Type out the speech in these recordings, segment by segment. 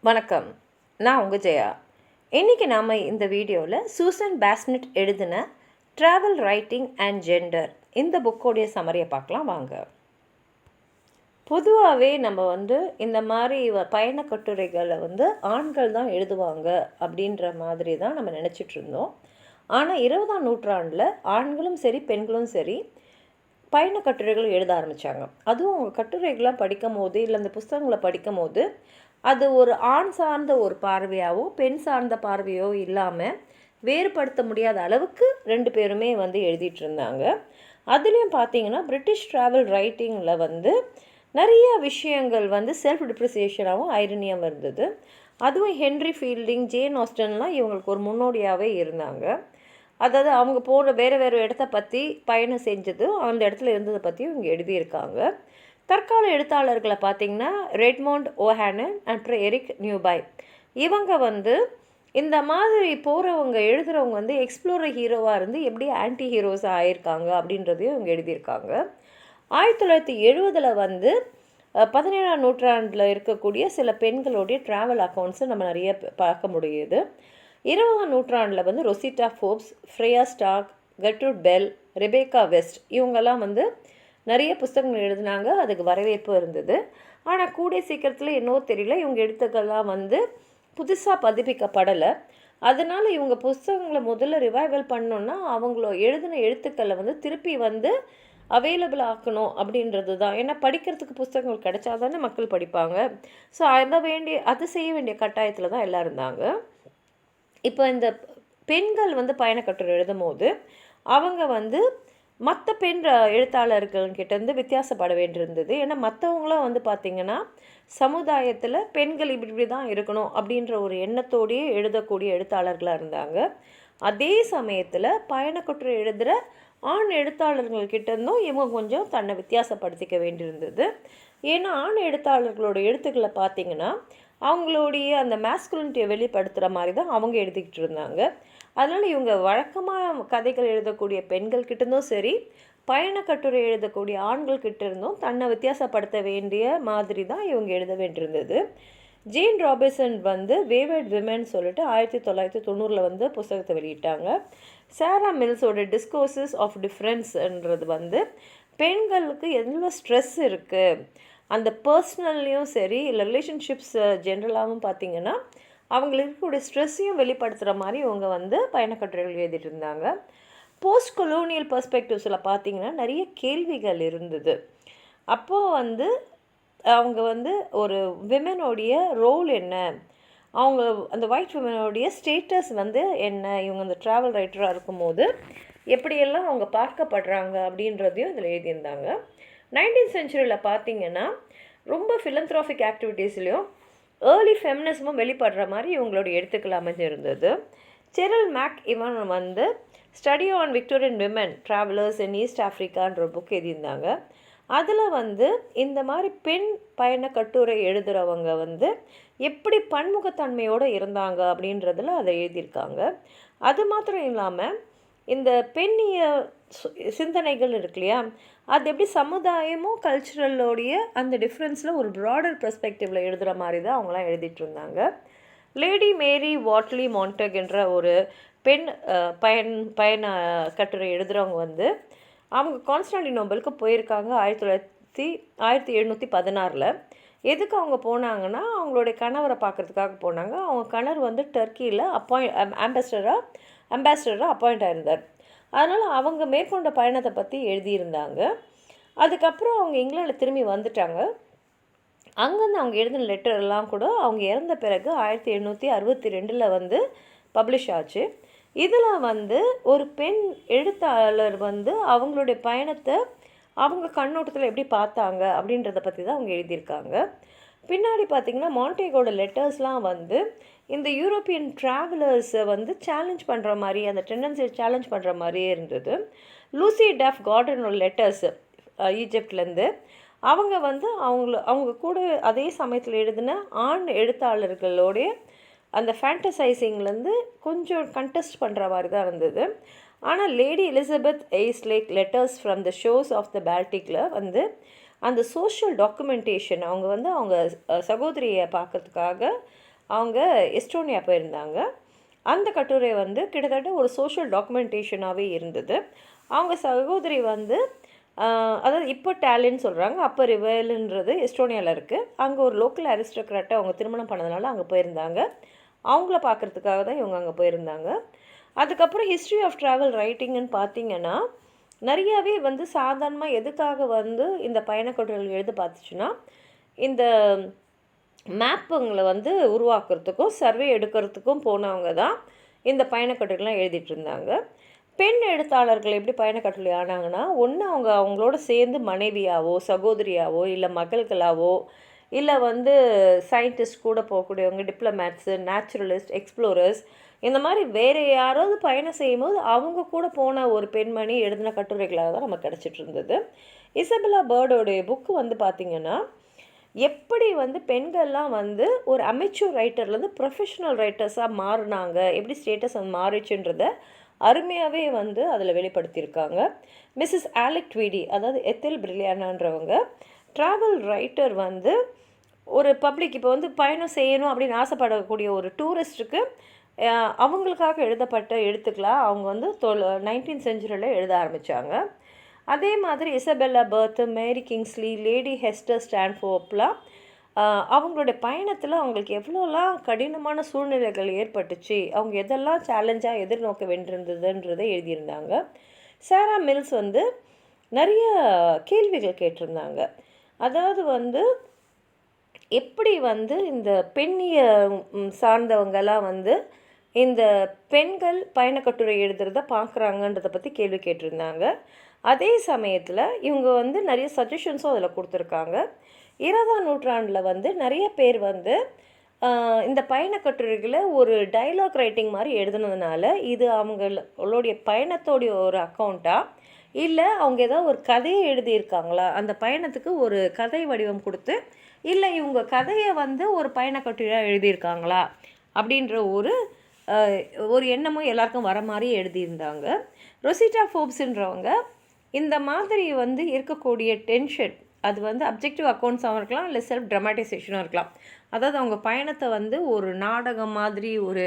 வணக்கம், நான் உங்கள் ஜெயா. இன்றைக்கி நாம் இந்த வீடியோவில் சூசன் பேஸ்னெட் எழுதின ட்ராவல் ரைட்டிங் அண்ட் ஜெண்டர் இந்த புக்கோடைய சம்மரியை பார்க்கலாம் வாங்க. பொதுவாகவே நம்ம இந்த மாதிரி பயண கட்டுரைகளை ஆண்கள் தான் எழுதுவாங்க அப்படின்ற மாதிரி தான் நம்ம நினச்சிட்டு இருந்தோம். ஆனால் 20ஆம் நூற்றாண்டில் ஆண்களும் சரி பெண்களும் சரி பயண கட்டுரைகள் எழுத ஆரம்பித்தாங்க. அதுவும் அவங்க கட்டுரைகளாக படிக்கும் போது இல்லை அந்த புஸ்தகங்களை படிக்கும் போது அது ஒரு ஆண் சார்ந்த ஒரு பார்வையாவோ பெண் சார்ந்த பார்வையோ இல்லாமல் வேறுபடுத்த முடியாத அளவுக்கு ரெண்டு பேருமே எழுதிட்டு இருந்தாங்க. அதுலேயும் பார்த்தீங்கன்னா பிரிட்டிஷ் ட்ராவல் ரைட்டிங்கில் நிறைய விஷயங்கள் செல்ஃப் டிப்ரிசியேஷனாகவும் ஐரனியாகவும் இருந்தது. அதுவும் ஹென்ரி ஃபீல்டிங், ஜேன் ஆஸ்டன்லாம் இவங்களுக்கு ஒரு முன்னோடியாகவே இருந்தாங்க. அதாவது அவங்க போகிற வேறு வேறு இடத்த பற்றி பயணம் செஞ்சது அந்த இடத்துல இருந்ததை பற்றி இவங்க எழுதியிருக்காங்க. தற்கால எழுத்தாளர்களை பார்த்திங்கன்னா ரெட்மோண்ட் ஓஹானன் அப்புறம் எரிக் நியூபாய் இவங்க இந்த மாதிரி போகிறவங்க எழுதுகிறவங்க எக்ஸ்ப்ளோரர் ஹீரோவாக இருந்து எப்படி ஆன்டி ஹீரோஸாக ஆயிருக்காங்க அப்படின்றதையும் இவங்க எழுதியிருக்காங்க. 1970 17ஆம் நூற்றாண்டில் இருக்கக்கூடிய சில பெண்களுடைய ட்ராவல் அக்கௌண்ட்ஸை நம்ம நிறைய பார்க்க முடியுது. 20ஆம் நூற்றாண்டில் Rosita Forbes, Freya Stark, Gertrude Bell, Rebecca West இவங்கெல்லாம் நிறைய புத்தகங்கள் எழுதினாங்க. அதுக்கு வரவேற்பு இருந்தது. ஆனால் கூடிய சீக்கிரத்தில் என்னவோ தெரியல இவங்க எழுத்துக்கள்லாம் புதுசாக பதிப்பிக்கப்படலை. அதனால் இவங்க புத்தகங்களை முதல்ல ரிவைவல் பண்ணோன்னா அவங்கள எழுதின எழுத்துக்களை திருப்பி அவைலபிள் ஆக்கணும் அப்படின்றது தான். ஏன்னா படிக்கிறதுக்கு புத்தகங்கள் கிடைச்சா தானே மக்கள் படிப்பாங்க. ஸோ அதை செய்ய வேண்டிய கட்டாயத்தில் தான் எல்லாம் இருந்தாங்க. இப்போ இந்த பெண்கள் பயண கட்டுரை எழுதும் போது அவங்க மற்ற பெண் எழுத்தாளர்கள்கிட்டேருந்து வித்தியாசப்பட வேண்டியிருந்தது. ஏன்னா மற்றவங்களாம் பார்த்திங்கன்னா சமுதாயத்தில் பெண்கள் இப்படி தான் இருக்கணும் அப்படின்ற ஒரு எண்ணத்தோடையே எழுதக்கூடிய எழுத்தாளர்களாக இருந்தாங்க. அதே சமயத்தில் பயண கட்டுரை எழுதுகிற ஆண் எழுத்தாளர்கள்கிட்டேருந்தும் இவங்க கொஞ்சம் தன்னை வித்தியாசப்படுத்திக்க வேண்டியிருந்தது. ஏன்னா ஆண் எழுத்தாளர்களோட எழுத்துக்களை பார்த்திங்கன்னா அவங்களுடைய அந்த மேஸ்குலினிட்டியை வெளிப்படுத்துகிற மாதிரி தான் அவங்க எழுதிக்கிட்டு இருந்தாங்க. அதனால் இவங்க வழக்கமாக கதைகள் எழுதக்கூடிய பெண்கள்கிட்டேருந்தும் சரி பயண கட்டுரை எழுதக்கூடிய ஆண்கள்கிட்ட இருந்தும் தன்னை வித்தியாசப்படுத்த வேண்டிய மாதிரி தான் இவங்க எழுத வேண்டியிருந்தது. ஜேன் ராபின்சன் வேவர்ட் விமென் சொல்லிட்டு 1990 புத்தகத்தை வெளியிட்டாங்க. சாரா மில்ஸோட டிஸ்கோர்சஸ் ஆஃப் டிஃப்ரென்ஸ்ன்றது பெண்களுக்கு எவ்வளோ ஸ்ட்ரெஸ் இருக்குது அந்த பர்சனல்லையும் சரி இல்லை ரிலேஷன்ஷிப்ஸ் ஜென்ரலாகவும் பார்த்திங்கன்னா அவங்களுக்கு இருக்கக்கூடிய ஸ்ட்ரெஸ்ஸையும் வெளிப்படுத்துகிற மாதிரி இவங்க பயண கட்டுரைகள் எழுதிட்டு இருந்தாங்க. போஸ்ட் கொலோனியல் பெர்ஸ்பெக்டிவ்ஸில் பார்த்திங்கன்னா நிறைய கேள்விகள் இருந்தது. அப்போது அவங்க ஒரு விமனோடைய ரோல் என்ன, அவங்க அந்த ஒயிட் விமனோடைய ஸ்டேட்டஸ் என்ன, இவங்க அந்த ட்ராவல் ரைட்டராக இருக்கும்போது எப்படியெல்லாம் அவங்க பார்க்கப்படுறாங்க அப்படின்றதையும் இதில் எழுதியிருந்தாங்க. 19th செஞ்சுரியில் பார்த்திங்கன்னா ரொம்ப ஃபிலந்த்ராஃபிக் ஆக்டிவிட்டீஸ்லேயும் ஏர்லி ஃபெமினிசமும் வெளிப்படுற மாதிரி இவங்களோட எழுத்துக்கள் அமைஞ்சிருந்தது. Cheryl McEwan study on Victorian women travellers in East ஆஃப்ரிக்கான்ற புக் எழுதியிருந்தாங்க. அதில் இந்த மாதிரி பெண் பயண கட்டுரை எழுதுகிறவங்க எப்படி பன்முகத்தன்மையோடு இருந்தாங்க அப்படின்றதில் அதை எழுதியிருக்காங்க. அது மாத்திரம் இல்லாமல் இந்த பெண்ணிய சிந்தனைகள் இருக்கு இல்லையா, அது எப்படி சமுதாயமும் கல்ச்சுரலோடைய அந்த டிஃப்ரென்ஸில் ஒரு ப்ராடர் பெர்ஸ்பெக்டிவில் எழுதுகிற மாதிரி தான் அவங்களாம் எழுதிட்டு இருந்தாங்க. லேடி மேரி வாட்லி மான்டக் என்ற ஒரு பெண் பயண கட்டுரை எழுதுகிறவங்க அவங்க கான்ஸ்டாண்டினோபிளுக்கு போயிருக்காங்க 1716. எதுக்கு அவங்க போனாங்கன்னா அவங்களுடைய கணவரை பார்க்குறதுக்காக போனாங்க. அவங்க கணவர் டர்க்கியில் அம்பாசிடராக அப்பாயிண்ட் ஆயிருந்தார். அதனால் அவங்க மேற்கொண்ட பயணத்தை பற்றி எழுதியிருந்தாங்க. அதுக்கப்புறம் அவங்க இங்கிலாண்டில் திரும்பி வந்துட்டாங்க. அங்கேருந்து அவங்க எழுதின லெட்டர் எல்லாம் கூட அவங்க இறந்த பிறகு 1762 பப்ளிஷ் ஆச்சு. இதில் ஒரு பெண் எழுத்தாளர் அவங்களுடைய பயணத்தை அவங்க கண்ணோட்டத்தில் எப்படி பார்த்தாங்க அப்படின்றத பற்றி தான் அவங்க எழுதியிருக்காங்க. பின்னாடி பார்த்திங்கன்னா மாண்டேகோட லெட்டர்ஸ்லாம் இந்த யூரோப்பியன் ட்ராவலர்ஸை சேலஞ்ச் பண்ணுற மாதிரி அந்த டெண்டன்சியை சேலஞ்ச் பண்ணுற மாதிரியே இருந்தது. லூசி டஃப் கார்டனோட லெட்டர்ஸ் ஈஜிப்ட்லேருந்து அவங்க அவங்க கூட அதே சமயத்தில் எழுதின ஆண் எழுத்தாளர்களோடைய அந்த ஃபேண்டசைசிங்லேருந்து கொஞ்சம் கண்டெஸ்ட் பண்ணுற மாதிரி தான் இருந்தது. ஆனால் Lady Elizabeth Eastlake letters from the shores of the பால்டிக்கில் அந்த சோஷியல் டாக்குமெண்டேஷன் அவங்க அவங்க சகோதரியை பார்க்கறதுக்காக அவங்க எஸ்டோனியா போயிருந்தாங்க. அந்த கட்டுரை வந்து கிட்டத்தட்ட ஒரு சோஷியல் டாக்குமெண்டேஷனாகவே இருந்தது. அவங்க சகோதரி வந்து அதாவது இப்போ டேலின்னு சொல்கிறாங்க, அப்போ ரிவேலுன்றது எஸ்டோனியாவில் இருக்குது. அங்கே ஒரு லோக்கல் அரிஸ்டோக்ராட்டை அவங்க திருமணம் பண்ணதுனால அங்கே போயிருந்தாங்க. அவங்கள பார்க்குறதுக்காக தான் இவங்க அங்கே போயிருந்தாங்க. அதுக்கப்புறம் ஹிஸ்ட்ரி ஆஃப் ட்ராவல் ரைட்டிங்குன்னு பார்த்திங்கன்னா நிறையாவே வந்து சாதாரணமாக எதுக்காக வந்து இந்த பயணக்கட்டுரைகள் எழுத பார்த்துச்சுன்னா, இந்த மேப்புங்களை வந்து உருவாக்குறதுக்கும் சர்வே எடுக்கிறதுக்கும் போனவங்க தான் இந்த பயணக்கட்டுரைலாம் எழுதிட்டு இருந்தாங்க. பெண் எழுத்தாளர்கள் எப்படி பயணக்கட்டுரை ஆனாங்கன்னா, ஒன்று அவங்களோட சேர்ந்து மனைவியாவோ சகோதரியாவோ இல்லை மகள்களாவோ இல்லை வந்து சயின்டிஸ்ட் கூட போகக்கூடியவங்க, டிப்ளமேட்ஸு, நேச்சுரலிஸ்ட், எக்ஸ்ப்ளோரர்ஸ், இந்த மாதிரி வேறு யாராவது பயணம் செய்யும்போது அவங்க கூட போன ஒரு பெண்மணி எழுதின கட்டுரைகளாக தான் நமக்கு கிடச்சிட்டு இருந்தது. இசபெல்லா பர்டோடைய புக்கு வந்து பார்த்திங்கன்னா எப்படி வந்து பெண்கள்லாம் வந்து ஒரு அமெச்சூர் ரைட்டர்லேருந்து ப்ரொஃபஷனல் ரைட்டர்ஸாக மாறினாங்க, எப்படி ஸ்டேட்டஸ் வந்து மாறிச்சுன்றதை அருமையாகவே வந்து அதில் வெளிப்படுத்தியிருக்காங்க. மிஸ்ஸஸ் ஆலெக் ட்வீடி, அதாவது எத்தெல் பிரில்லியானான்றவங்க ட்ராவல் ரைட்டர் வந்து ஒரு பப்ளிக் இப்போ வந்து பயணம் செய்யணும் அப்படின்னு ஆசைப்படக்கூடிய ஒரு டூரிஸ்ட்டுக்கு அவங்களுக்காக எழுதப்பட்ட எழுத்துக்களாக அவங்க வந்து 19th செஞ்சுரியில் எழுத ஆரம்பித்தாங்க. அதே மாதிரி இசபெல்லா பர்த், மேரி கிங்ஸ்லி, லேடி ஹெஸ்டர் ஸ்டான்ஃபோர்ப்லாம் அவங்களுடைய பயணத்தில் அவங்களுக்கு எவ்வளோலாம் கடினமான சூழ்நிலைகள் ஏற்பட்டுச்சு, அவங்க எதெல்லாம் சேலஞ்சாக எதிர்நோக்க வேண்டியிருந்ததுன்றதை எழுதியிருந்தாங்க. சாரா மில்ஸ் வந்து நிறைய கேள்விகள் கேட்டிருந்தாங்க. அதாவது வந்து எப்படி வந்து இந்த பெண்ணிய சார்ந்தவங்கெல்லாம் வந்து இந்த பெண்கள் பயணக்கட்டுரை எழுதுறத பார்க்குறாங்கன்றதை பற்றி கேள்வி கேட்டிருந்தாங்க. அதே சமயத்தில் இவங்க வந்து நிறைய சஜஷன்ஸும் அதில் கொடுத்துருக்காங்க. 20ஆம் நூற்றாண்டில் வந்து நிறைய பேர் வந்து இந்த பயணக்கட்டுரைகளை ஒரு டைலாக் ரைட்டிங் மாதிரி எழுதுனதுனால இது அவங்களுடைய பயணத்தோடைய ஒரு அக்கௌண்ட்டா இல்லை அவங்க ஏதாவது ஒரு கதையை எழுதியிருக்காங்களா, அந்த பயணத்துக்கு ஒரு கதை வடிவம் கொடுத்து, இல்லை இவங்க கதையை வந்து ஒரு பயணக்கட்டுரையாக எழுதியிருக்காங்களா அப்படின்ற ஒரு எண்ணமும் எல்லாருக்கும் வர மாதிரி எழுதியிருந்தாங்க. ரொசிட்டா ஃபோப்ஸுன்றவங்க இந்த மாதிரி வந்து இருக்கக்கூடிய டென்ஷன், அது வந்து அப்ஜெக்டிவ் அக்கௌண்ட்ஸாகவும் இருக்கலாம், இல்லை செல்ஃப் ட்ராமடைசேஷனும் இருக்கலாம். அதாவது அவங்க பயணத்தை வந்து ஒரு நாடகம் மாதிரி ஒரு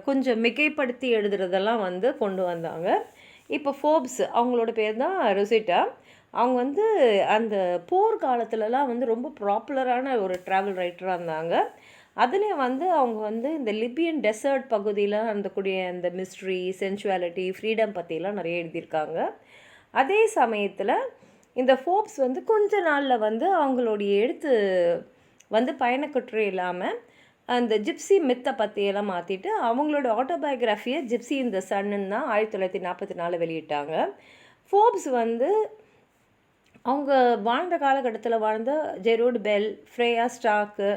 கொஞ்சம் மிகைப்படுத்தி எழுதுறதெல்லாம் வந்து கொண்டு வந்தாங்க. இப்போ ஃபோப்ஸ் அவங்களோட பேர் தான் ரொசிட்டா. அவங்க வந்து அந்த போர்க்காலத்துலலாம் வந்து ரொம்ப பாப்புலரான ஒரு ட்ராவல் ரைட்டராக இருந்தாங்க. அதுலேயும் வந்து அவங்க வந்து இந்த லிபியன் டெசர்ட் பகுதியில் இருந்தக்கூடிய அந்த மிஸ்ட்ரி, சென்சுவாலிட்டி, ஃப்ரீடம் பற்றிலாம் நிறைய எழுதியிருக்காங்க. அதே சமயத்தில் இந்த ஃபோப்ஸ் வந்து கொஞ்ச நாளில் வந்து அவங்களுடைய எழுத்து வந்து பயணக்கட்டுரை இல்லாமல் அந்த ஜிப்சி மித்தை பற்றியெல்லாம் மாற்றிட்டு அவங்களோட ஆட்டோபயோகிராஃபியை ஜிப்சி இந்த சன்னு தான் 1944 வெளியிட்டாங்க. ஃபோப்ஸ் வந்து அவங்க வாழ்ந்த காலகட்டத்தில் வாழ்ந்த ஜெரோட் பெல், ஃப்ரேயா ஸ்டாக்கு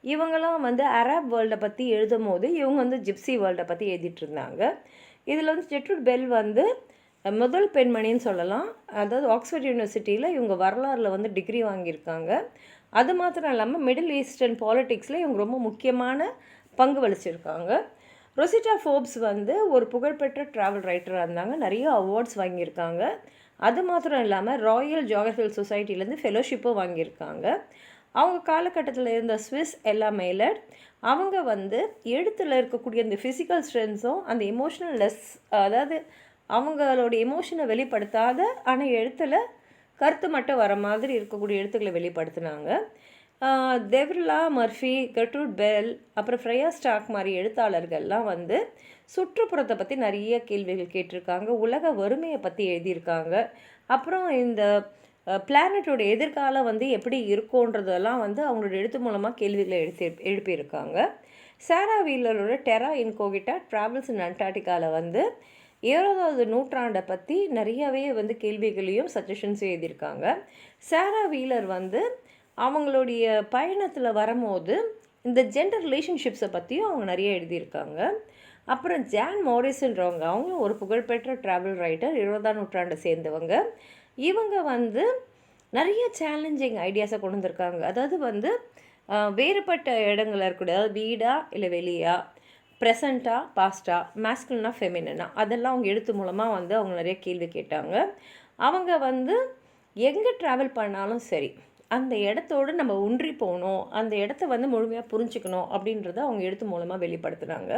இவங்கெல்லாம் வந்து அரப் வேர்ல்டை பற்றி எழுதும் போது இவங்க வந்து ஜிப்சி வேர்ல்டை பற்றி எழுதிட்டு இருந்தாங்க. இதில் வந்து ஜெரோட் பெல் வந்து முதல் பெண்மணின்னு சொல்லலாம். அதாவது ஆக்ஸ்ஃபோர்ட் யூனிவர்சிட்டியில் இவங்க வரலாறில் வந்து டிகிரி வாங்கியிருக்காங்க. அது மாத்திரம் இல்லாமல் மிடில் ஈஸ்டர்ன் பாலிட்டிக்ஸில் இவங்க ரொம்ப முக்கியமான பங்கு வகிச்சிருக்காங்க. ரொசிட்டா ஃபோப்ஸ் வந்து ஒரு புகழ்பெற்ற ட்ராவல் ரைட்டராக இருந்தாங்க. நிறைய அவார்ட்ஸ் வாங்கியிருக்காங்க. அது மாத்திரம் இல்லாமல் ராயல் ஜியோகிராஃபிக்கல் சொசைட்டிலேருந்து ஃபெலோஷிப்பும் வாங்கியிருக்காங்க. அவங்க காலகட்டத்தில் இருந்த ஸ்விஸ் எல்லா மெய்லர் அவங்க வந்து எழுத்தில் இருக்கக்கூடிய அந்த ஃபிசிக்கல் ஸ்ட்ரென்ஸும் அந்த எமோஷ்னல் அதாவது அவங்களோட எமோஷனை வெளிப்படுத்தாத ஆனால் எழுத்தில் கருத்து மட்டும் வர மாதிரி இருக்கக்கூடிய எழுத்துக்களை வெளிப்படுத்தினாங்க. டெவ்ரிலா மர்ஃபி, கெர்ட்ரூட் பெல், அப்புறம் ஃப்ரையா ஸ்டாக் மாதிரி எழுத்தாளர்கள்லாம் வந்து சுற்றுப்புறத்தை பற்றி நிறைய கேள்விகள் கேட்டிருக்காங்க. உலக வறுமையை பற்றி எழுதியிருக்காங்க. அப்புறம் இந்த பிளானட்டோட எதிர்காலம் வந்து எப்படி இருக்குன்றதெல்லாம் வந்து அவங்களோட எழுத்து மூலமாக கேள்விகளை எழுப்பியிருக்காங்க. சாரா வீலரோட டெரா இன்கோகிட்டா ட்ராவல்ஸ் இன் அண்டார்டிகாவில் வந்து 20வது நூற்றாண்டை பற்றி நிறையவே வந்து கேள்விகளையும் சஜஷன்ஸும் எழுதியிருக்காங்க. சாரா வீலர் வந்து அவங்களுடைய பயணத்தில் வரும்போது இந்த ஜெண்டர் ரிலேஷன்ஷிப்ஸை பற்றியும் அவங்க நிறைய எழுதியிருக்காங்க. அப்புறம் ஜான் மாரிஸ்ன்றவங்க அவங்களும் ஒரு புகழ்பெற்ற ட்ராவல் ரைட்டர், 20ஆம் நூற்றாண்டை சேர்ந்தவங்க. இவங்க வந்து நிறைய சேலஞ்சிங் ஐடியாஸை கொண்டு வந்திருக்காங்க. அதாவது வந்து வேறுபட்ட இடங்களில் இருக்கக்கூடிய, அதாவது வீடா இல்லை வெளியா, ப்ரெசண்ட்டாக பாஸ்டா, மேஸ்குலினா ஃபெமினா, அதெல்லாம் அவங்க எழுத்து மூலமாக வந்து அவங்க நிறைய கேள்வி கேட்டாங்க. அவங்க வந்து எங்கே ட்ராவல் பண்ணாலும் சரி, அந்த இடத்தோடு நம்ம ஒன்றி போகணும், அந்த இடத்த வந்து முழுமையாக புரிஞ்சுக்கணும் அப்படின்றத அவங்க எழுத்து மூலமாக வெளிப்படுத்துனாங்க.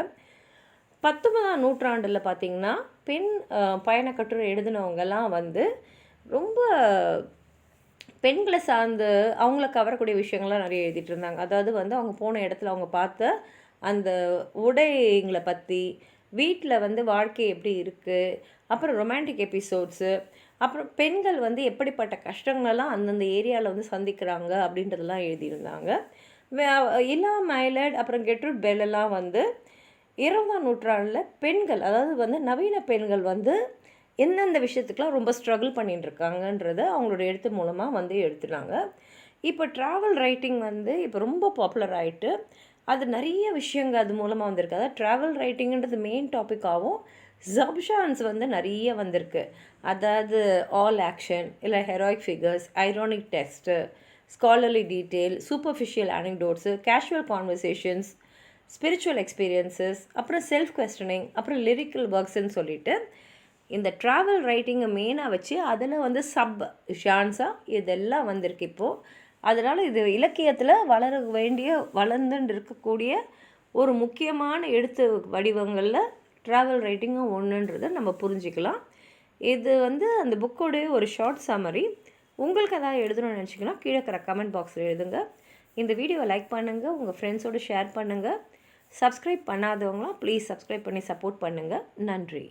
19ஆம் நூற்றாண்டில் பார்த்திங்கன்னா பெண் பயண கட்டுரை எழுதினவங்கெல்லாம் வந்து ரொம்ப பெண்களை சார்ந்து அவங்கள கவரக்கூடிய விஷயங்கள்லாம் நிறைய எழுதிட்டு இருந்தாங்க. அதாவது வந்து அவங்க போன இடத்துல அவங்க பார்த்த அந்த உடைங்களை பற்றி, வீட்டில் வந்து வாழ்க்கை எப்படி இருக்குது, அப்புறம் ரொமான்டிக் எபிசோட்ஸு, அப்புறம் பெண்கள் வந்து எப்படிப்பட்ட கஷ்டங்களெல்லாம் அந்தந்த ஏரியாவில் வந்து சந்திக்கிறாங்க அப்படின்றதெல்லாம் எழுதியிருந்தாங்க. இலா மைலட் அப்புறம் கெட்ரூட் பெல் எல்லாம் வந்து 20ஆம் நூற்றாண்டில் பெண்கள், அதாவது வந்து நவீன பெண்கள் வந்து எந்தெந்த விஷயத்துக்கெலாம் ரொம்ப ஸ்ட்ரகிள் பண்ணிட்டு இருக்காங்கன்றத அவங்களோட எழுத்து மூலமாக வந்து எடுத்துனாங்க. இப்போ ட்ராவல் ரைட்டிங் வந்து இப்போ ரொம்ப பாப்புலர் ஆகிட்டு அது நிறைய விஷயங்கள் அது மூலமாக வந்திருக்கு. அதாவது ட்ராவல் ரைட்டிங்கிறது மெயின் டாப்பிக்காகவும் ஜப்ஷான்ஸ் வந்து நிறைய வந்திருக்கு. அதாவது ஆல் ஆக்ஷன், இல்லை heroic figures, ironic text, scholarly detail, superficial anecdotes, casual conversations, spiritual experiences, அப்புறம் செல்ஃப் கொஸ்டனிங், அப்புறம் லிரிக்கல் ஒர்க்ஸ்ன்னு சொல்லிட்டு இந்த ட்ராவல் ரைட்டிங்கை மெயினாக வச்சு அதில் வந்து சப் ஷான்ஸாக இதெல்லாம் வந்திருக்கு இப்போது. அதனால் இது இலக்கியத்தில் வளர்ந்துட்டு இருக்கக்கூடிய ஒரு முக்கியமான எழுத்து வடிவங்களில் ட்ராவல் ரைட்டிங்கும் ஒன்றுன்றதை நம்ம புரிஞ்சிக்கலாம். இது வந்து அந்த புக்கோடைய ஒரு ஷார்ட் சம்மரி. உங்களுக்கு எதாவது எழுதணும்னு நினச்சிங்கன்னா கீழே இருக்கிற கமெண்ட் பாக்ஸில் எழுதுங்க. இந்த வீடியோவை லைக் பண்ணுங்கள், உங்கள் ஃப்ரெண்ட்ஸோடு ஷேர் பண்ணுங்கள். சப்ஸ்கிரைப் பண்ணாதவங்களாம் ப்ளீஸ் சப்ஸ்கிரைப் பண்ணி சப்போர்ட் பண்ணுங்கள். நன்றி.